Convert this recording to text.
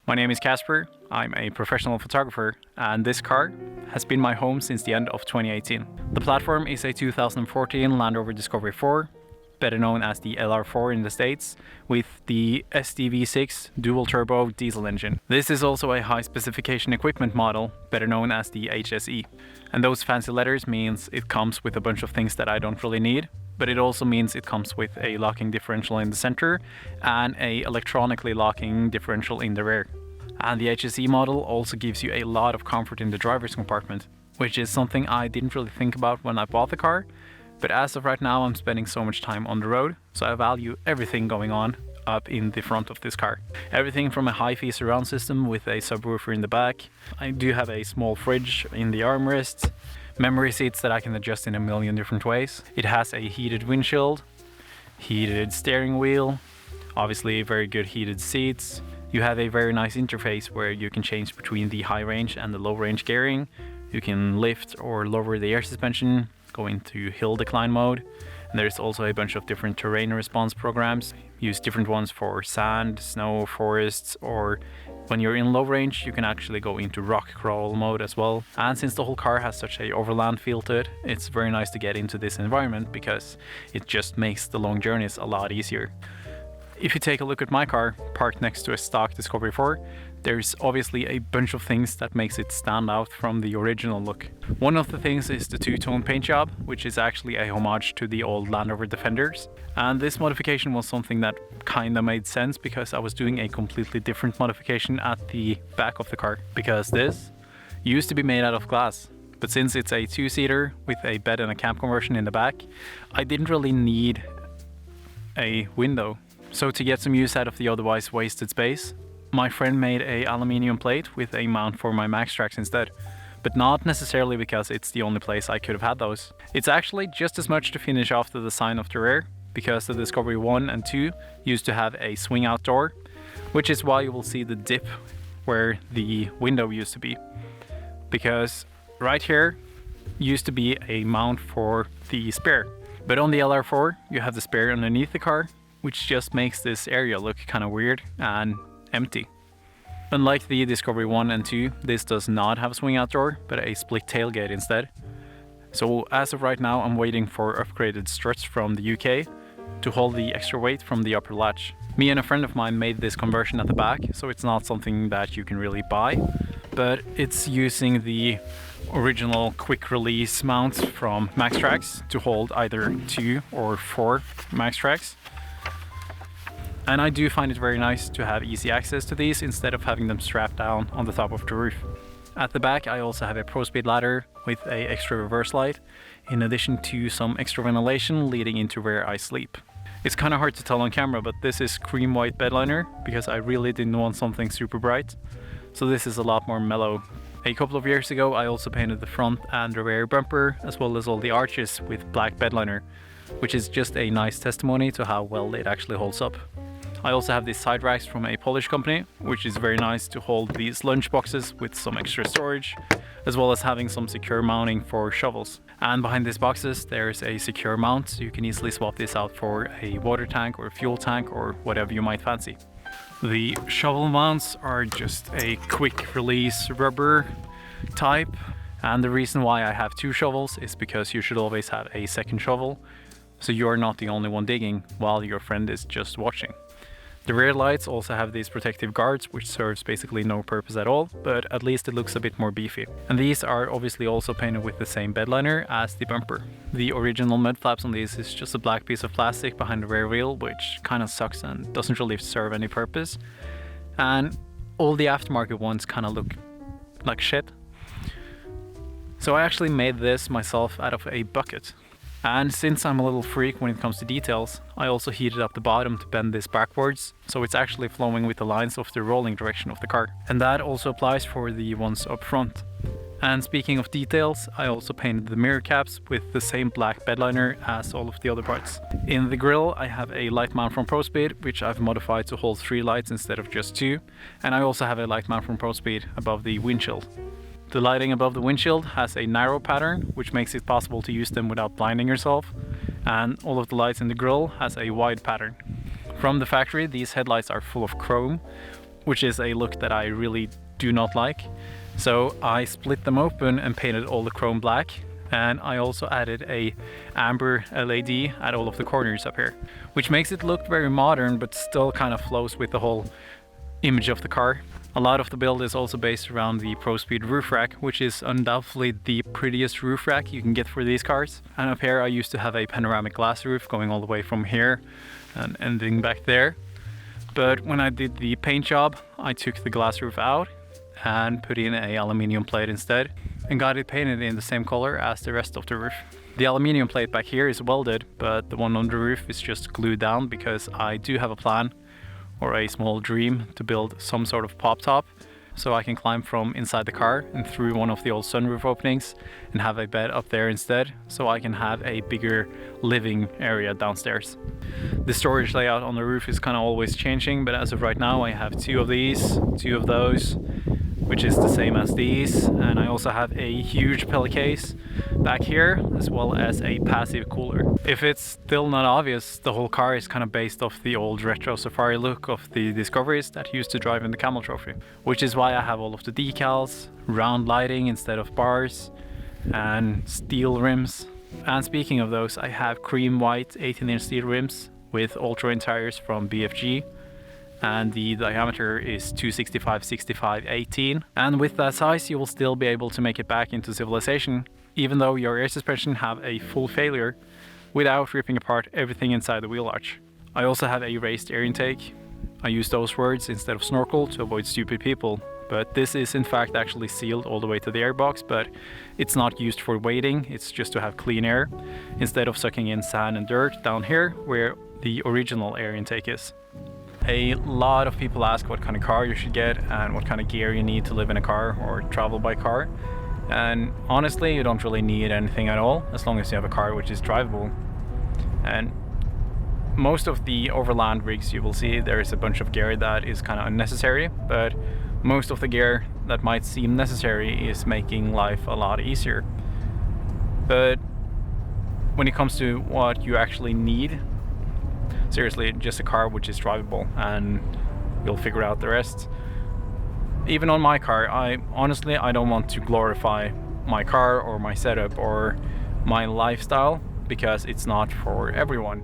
My name is Casper, I'm a professional photographer, and this car has been my home since the end of 2018. The platform is a 2014 Land Rover Discovery 4, better known as the LR4 in the States, with the SDV6 dual turbo diesel engine. This is also a high specification equipment model, better known as the HSE. And those fancy letters means it comes with a bunch of things that I don't really need, but it also means it comes with a locking differential in the center and a electronically locking differential in the rear. And the HSE model also gives you a lot of comfort in the driver's compartment, which is something I didn't really think about when I bought the car. But as of right now, I'm spending so much time on the road, so I value everything going on up in the front of this car. Everything from a hi-fi surround system with a subwoofer in the back. I do have a small fridge in the armrest, memory seats that I can adjust in a million different ways. It has a heated windshield, heated steering wheel, obviously very good heated seats. You have a very nice interface where you can change between the high range and the low range gearing. You can lift or lower the air suspension, go into hill decline mode. And there's also a bunch of different terrain response programs. Use different ones for sand, snow, forests, or when you're in low range, you can actually go into rock crawl mode as well. And since the whole car has such a overland feel to it, it's very nice to get into this environment because it just makes the long journeys a lot easier. If you take a look at my car, parked next to a stock Discovery 4, there's obviously a bunch of things that makes it stand out from the original look. One of the things is the two-tone paint job, which is actually a homage to the old Land Rover Defenders. And this modification was something that kinda made sense because I was doing a completely different modification at the back of the car, because this used to be made out of glass. But since it's a two-seater with a bed and a cab conversion in the back, I didn't really need a window. So to get some use out of the otherwise wasted space, my friend made a aluminium plate with a mount for my MaxTrax instead. But not necessarily because it's the only place I could have had those. It's actually just as much to finish off the design of the rear, because the Discovery 1 and 2 used to have a swing out door, which is why you will see the dip where the window used to be. Because right here used to be a mount for the spare. But on the LR4 you have the spare underneath the car, which just makes this area look kind of weird and empty. Unlike the Discovery 1 and 2, this does not have a swing out door, but a split tailgate instead. So as of right now, I'm waiting for upgraded struts from the UK to hold the extra weight from the upper latch. Me and a friend of mine made this conversion at the back, so it's not something that you can really buy, but it's using the original quick release mounts from MaxTrax to hold either 2 or 4 MaxTrax. And I do find it very nice to have easy access to these instead of having them strapped down on the top of the roof. At the back I also have a Pro Speed ladder with a extra reverse light, in addition to some extra ventilation leading into where I sleep. It's kind of hard to tell on camera, but this is cream white bed liner because I really didn't want something super bright. So this is a lot more mellow. A couple of years ago I also painted the front and the rear bumper as well as all the arches with black bed liner, which is just a nice testimony to how well it actually holds up. I also have these side racks from a Polish company, which is very nice to hold these lunch boxes with some extra storage, as well as having some secure mounting for shovels. And behind these boxes there's a secure mount, so you can easily swap this out for a water tank or a fuel tank or whatever you might fancy. The shovel mounts are just a quick release rubber type, and the reason why I have 2 shovels is because you should always have a second shovel, so you're not the only one digging while your friend is just watching. The rear lights also have these protective guards, which serves basically no purpose at all, but at least it looks a bit more beefy. And these are obviously also painted with the same bed liner as the bumper. The original mud flaps on these is just a black piece of plastic behind the rear wheel, which kind of sucks and doesn't really serve any purpose. And all the aftermarket ones kind of look like shit. So I actually made this myself out of a bucket. And since I'm a little freak when it comes to details, I also heated up the bottom to bend this backwards, so it's actually flowing with the lines of the rolling direction of the car. And that also applies for the ones up front. And speaking of details, I also painted the mirror caps with the same black bed liner as all of the other parts. In the grille I have a light mount from Pro Speed, which I've modified to hold 3 lights instead of just 2, and I also have a light mount from Pro Speed above the windshield. The lighting above the windshield has a narrow pattern, which makes it possible to use them without blinding yourself, and all of the lights in the grille has a wide pattern. From the factory, these headlights are full of chrome, which is a look that I really do not like. So I split them open and painted all the chrome black, and I also added a amber LED at all of the corners up here, which makes it look very modern but still kind of flows with the whole image of the car. A lot of the build is also based around the Pro Speed roof rack, which is undoubtedly the prettiest roof rack you can get for these cars. And up here I used to have a panoramic glass roof going all the way from here and ending back there. But when I did the paint job, I took the glass roof out and put in a aluminium plate instead and got it painted in the same color as the rest of the roof. The aluminium plate back here is welded, but the one on the roof is just glued down because I do have a plan or a small dream to build some sort of pop top so I can climb from inside the car and through one of the old sunroof openings and have a bed up there instead, so I can have a bigger living area downstairs. The storage layout on the roof is kind of always changing, but as of right now I have 2 of these, 2 of those, which is the same as these, and I also have a huge pellet case back here as well as a passive cooler. If it's still not obvious, the whole car is kind of based off the old retro safari look of the Discoveries that used to drive in the Camel Trophy, which is why I have all of the decals, round lighting instead of bars, and steel rims. And speaking of those, I have cream white 18-inch steel rims with Ultra-Rain tires from BFG, and the diameter is 265/65/18. And with that size you will still be able to make it back into civilization, even though your air suspension have a full failure, without ripping apart everything inside the wheel arch. I also have a raised air intake. I use those words instead of snorkel to avoid stupid people, but this is in fact actually sealed all the way to the airbox, but it's not used for wading, it's just to have clean air, instead of sucking in sand and dirt down here where the original air intake is. A lot of people ask what kind of car you should get and what kind of gear you need to live in a car or travel by car. And honestly, you don't really need anything at all, as long as you have a car which is drivable. And most of the Overland rigs you will see, there is a bunch of gear that is kind of unnecessary, but most of the gear that might seem necessary is making life a lot easier. But when it comes to what you actually need, seriously, just a car which is drivable, and you'll figure out the rest. Even on my car, I don't want to glorify my car or my setup or my lifestyle, because it's not for everyone.